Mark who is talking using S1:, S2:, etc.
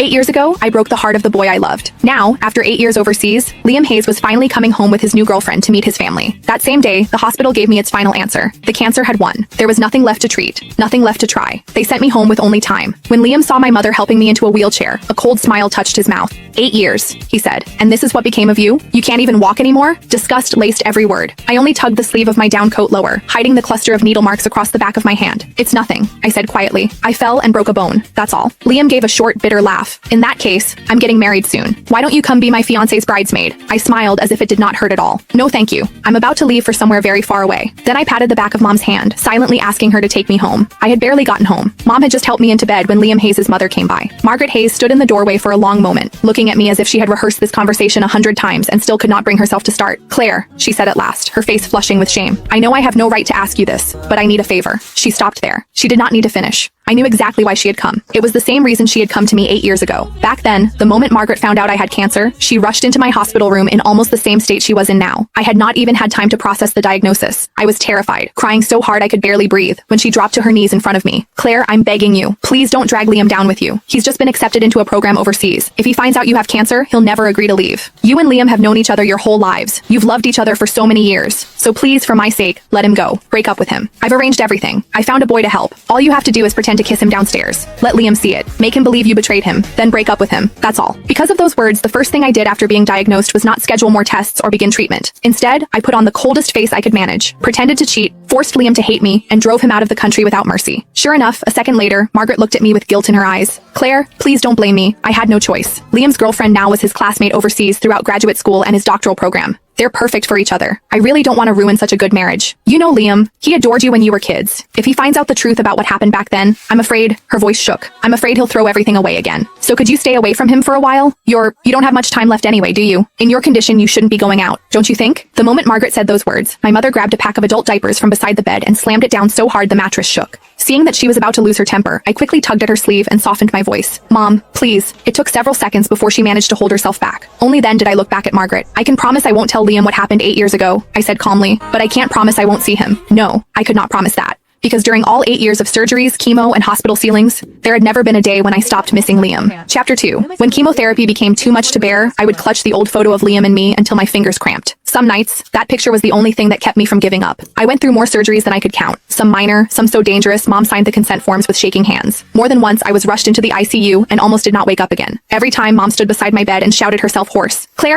S1: 8 years ago, I broke the heart of the boy I loved. Now, after 8 years overseas, Liam Hayes was finally coming home with his new girlfriend to meet his family. That same day, the hospital gave me its final answer. The cancer had won. There was nothing left to treat, nothing left to try. They sent me home with only time. When Liam saw my mother helping me into a wheelchair, a cold smile touched his mouth. 8 years, he said. And this is what became of you? You can't even walk anymore? Disgust laced every word. I only tugged the sleeve of my down coat lower, hiding the cluster of needle marks across the back of my hand. It's nothing, I said quietly. I fell and broke a bone. That's all. Liam gave a short, bitter laugh. In that case, I'm getting married soon. Why don't you come be my fiancé's bridesmaid? I smiled as if it did not hurt at all. No thank you. I'm about to leave for somewhere very far away. Then I patted the back of Mom's hand, silently asking her to take me home. I had barely gotten home. Mom had just helped me into bed when Liam Hayes' mother came by. Margaret Hayes stood in the doorway for a long moment, looking at me as if she had rehearsed this conversation 100 times and still could not bring herself to start. Claire, she said at last, her face flushing with shame. I know I have no right to ask you this, but I need a favor. She stopped there. She did not need to finish. I knew exactly why she had come. It was the same reason she had come to me 8 years ago. Back then, the moment Margaret found out I had cancer, she rushed into my hospital room in almost the same state she was in now. I had not even had time to process the diagnosis. I was terrified, crying so hard I could barely breathe, when she dropped to her knees in front of me. Claire, I'm begging you. Please don't drag Liam down with you. He's just been accepted into a program overseas. If he finds out you have cancer, he'll never agree to leave. You and Liam have known each other your whole lives. You've loved each other for so many years. So please, for my sake, let him go. Break up with him. I've arranged everything. I found a boy to help. All you have to do is pretend to kiss him downstairs. Let Liam see it. Make him believe you betrayed him. Then break up with him. That's all. Because of those words, the first thing I did after being diagnosed was not schedule more tests or begin treatment. Instead, I put on the coldest face I could manage, pretended to cheat, forced Liam to hate me, and drove him out of the country without mercy. Sure enough, a second later, Margaret looked at me with guilt in her eyes. Claire, please don't blame me. I had no choice. Liam's girlfriend now was his classmate overseas throughout graduate school and his doctoral program. They're perfect for each other. I really don't want to ruin such a good marriage. You know Liam, he adored you when you were kids. If he finds out the truth about what happened back then, I'm afraid, her voice shook. I'm afraid he'll throw everything away again. So could you stay away from him for a while? You don't have much time left anyway, do you? In your condition, you shouldn't be going out, don't you think? The moment Margaret said those words, my mother grabbed a pack of adult diapers from beside the bed and slammed it down so hard the mattress shook. Seeing that she was about to lose her temper, I quickly tugged at her sleeve and softened my voice. Mom, please. It took several seconds before she managed to hold herself back. Only then did I look back at Margaret. I can promise I won't tell Liam what happened 8 years ago, I said calmly, but I can't promise I won't see him. No, I could not promise that. Because during all 8 years of surgeries, chemo, and hospital ceilings, there had never been a day when I stopped missing Liam. Chapter 2. When chemotherapy became too much to bear, I would clutch the old photo of Liam and me until my fingers cramped. Some nights, that picture was the only thing that kept me from giving up. I went through more surgeries than I could count. Some minor, some so dangerous, Mom signed the consent forms with shaking hands. More than once, I was rushed into the ICU and almost did not wake up again. Every time, Mom stood beside my bed and shouted herself hoarse. Claire,